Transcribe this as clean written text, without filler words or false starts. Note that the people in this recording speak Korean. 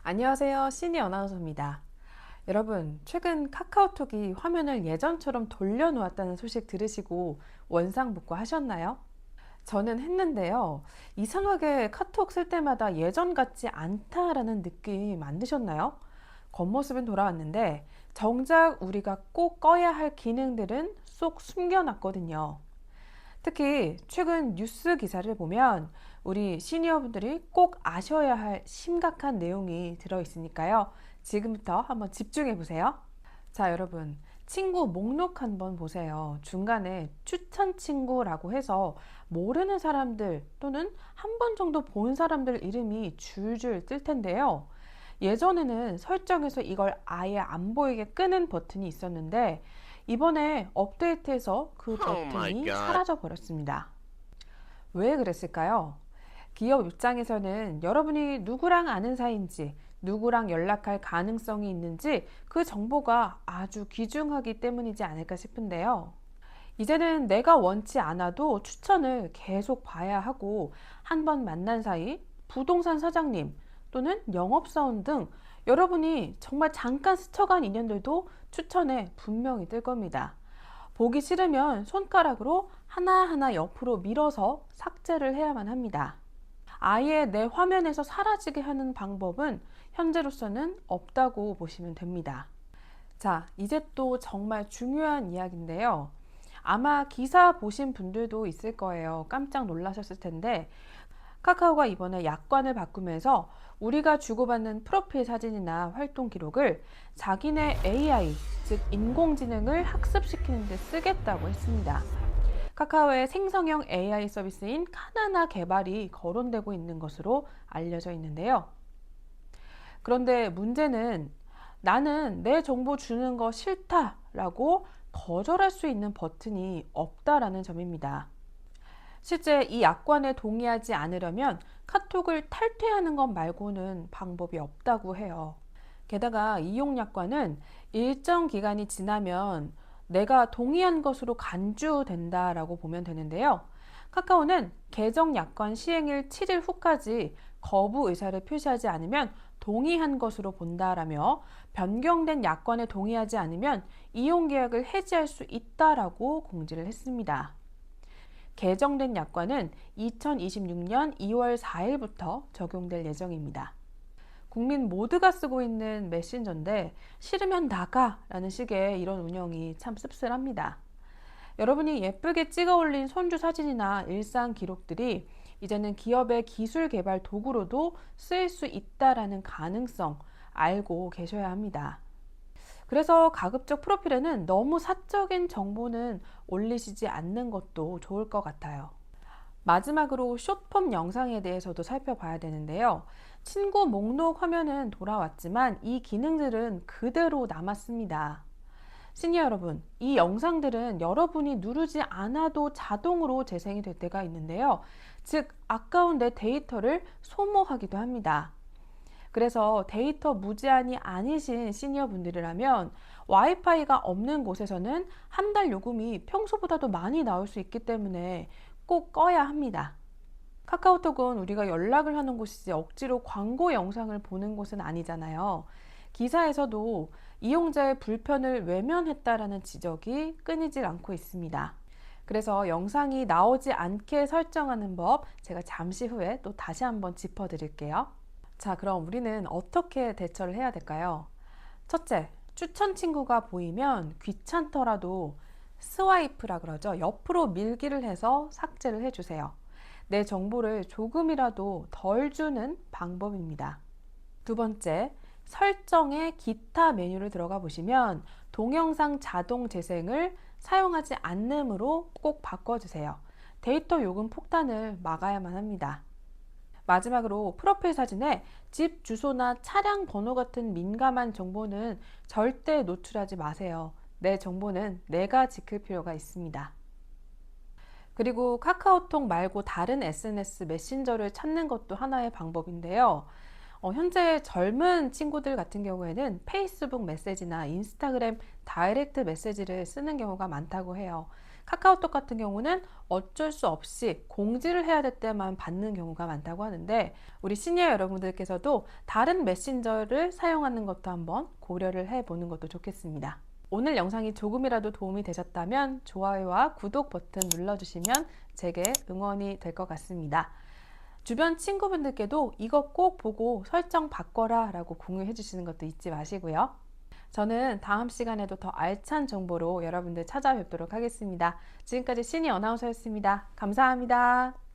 안녕하세요. 신이 아나운서입니다. 여러분, 최근 카카오톡이 화면을 예전처럼 돌려놓았다는 소식 들으시고 원상복구 하셨나요? 저는 했는데요. 이상하게 카톡 쓸 때마다 예전 같지 않다라는 느낌 안 드셨나요? 겉모습은 돌아왔는데 정작 우리가 꼭 꺼야 할 기능들은 쏙 숨겨놨거든요. 특히 최근 뉴스 기사를 보면 우리 시니어분들이 꼭 아셔야 할 심각한 내용이 들어있으니까요. 지금부터 한번 집중해 보세요. 자, 여러분. 친구 목록 한번 보세요. 중간에 추천 친구라고 해서 모르는 사람들 또는 한 번 정도 본 사람들 이름이 줄줄 뜰 텐데요. 예전에는 설정에서 이걸 아예 안 보이게 끄는 버튼이 있었는데 이번에 업데이트해서 그 Oh my 버튼이 god. 사라져 버렸습니다. 왜 그랬을까요? 기업 입장에서는 여러분이 누구랑 아는 사이인지, 누구랑 연락할 가능성이 있는지 그 정보가 아주 귀중하기 때문이지 않을까 싶은데요. 이제는 내가 원치 않아도 추천을 계속 봐야 하고 한 번 만난 사이 부동산 사장님 또는 영업사원 등 여러분이 정말 잠깐 스쳐간 인연들도 추천에 분명히 뜰 겁니다. 보기 싫으면 손가락으로 하나하나 옆으로 밀어서 삭제를 해야만 합니다. 아예 내 화면에서 사라지게 하는 방법은 현재로서는 없다고 보시면 됩니다. 자, 이제 또 정말 중요한 이야기인데요. 아마 기사 보신 분들도 있을 거예요. 깜짝 놀라셨을 텐데, 카카오가 이번에 약관을 바꾸면서 우리가 주고받는 프로필 사진이나 활동 기록을 자기네 AI, 즉 인공지능을 학습시키는 데 쓰겠다고 했습니다. 카카오의 생성형 AI 서비스인 카나나 개발이 거론되고 있는 것으로 알려져 있는데요. 그런데 문제는 나는 내 정보 주는 거 싫다라고 거절할 수 있는 버튼이 없다라는 점입니다. 실제 이 약관에 동의하지 않으려면 카톡을 탈퇴하는 것 말고는 방법이 없다고 해요. 게다가 이용 약관은 일정 기간이 지나면 내가 동의한 것으로 간주된다라고 보면 되는데요. 카카오는 계정 약관 시행일 7일 후까지 거부 의사를 표시하지 않으면 동의한 것으로 본다라며 변경된 약관에 동의하지 않으면 이용 계약을 해지할 수 있다라고 공지를 했습니다. 개정된 약관은 2026년 2월 4일부터 적용될 예정입니다. 국민 모두가 쓰고 있는 메신저인데 싫으면 나가라는 식의 이런 운영이 참 씁쓸합니다. 여러분이 예쁘게 찍어 올린 손주 사진이나 일상 기록들이 이제는 기업의 기술 개발 도구로도 쓰일 수 있다라는 가능성 알고 계셔야 합니다. 그래서 가급적 프로필에는 너무 사적인 정보는 올리시지 않는 것도 좋을 것 같아요. 마지막으로 숏폼 영상에 대해서도 살펴봐야 되는데요. 친구 목록 화면은 돌아왔지만 이 기능들은 그대로 남았습니다. 시니어 여러분, 이 영상들은 여러분이 누르지 않아도 자동으로 재생이 될 때가 있는데요. 즉, 아까운 내 데이터를 소모하기도 합니다. 그래서 데이터 무제한이 아니신 시니어 분들이라면 와이파이가 없는 곳에서는 한 달 요금이 평소보다도 많이 나올 수 있기 때문에 꼭 꺼야 합니다. 카카오톡은 우리가 연락을 하는 곳이지 억지로 광고 영상을 보는 곳은 아니잖아요. 기사에서도 이용자의 불편을 외면했다라는 지적이 끊이질 않고 있습니다. 그래서 영상이 나오지 않게 설정하는 법 제가 잠시 후에 또 다시 한번 짚어드릴게요. 자, 그럼 우리는 어떻게 대처를 해야 될까요? 첫째, 추천 친구가 보이면 귀찮더라도 스와이프라 그러죠. 옆으로 밀기를 해서 삭제를 해주세요. 내 정보를 조금이라도 덜 주는 방법입니다. 두 번째, 설정의 기타 메뉴를 들어가 보시면 동영상 자동 재생을 사용하지 않음으로 꼭 바꿔주세요. 데이터 요금 폭탄을 막아야만 합니다. 마지막으로 프로필 사진에 집 주소나 차량 번호 같은 민감한 정보는 절대 노출하지 마세요. 내 정보는 내가 지킬 필요가 있습니다. 그리고 카카오톡 말고 다른 SNS 메신저를 찾는 것도 하나의 방법인데요. 현재 젊은 친구들 같은 경우에는 페이스북 메시지나 인스타그램 다이렉트 메시지를 쓰는 경우가 많다고 해요. 카카오톡 같은 경우는 어쩔 수 없이 공지를 해야 될 때만 받는 경우가 많다고 하는데 우리 시니어 여러분들께서도 다른 메신저를 사용하는 것도 한번 고려를 해보는 것도 좋겠습니다. 오늘 영상이 조금이라도 도움이 되셨다면 좋아요와 구독 버튼 눌러주시면 제게 응원이 될 것 같습니다. 주변 친구분들께도 이거 꼭 보고 설정 바꿔라 라고 공유해 주시는 것도 잊지 마시고요. 저는 다음 시간에도 더 알찬 정보로 여러분들 찾아뵙도록 하겠습니다. 지금까지 신이 아나운서였습니다. 감사합니다.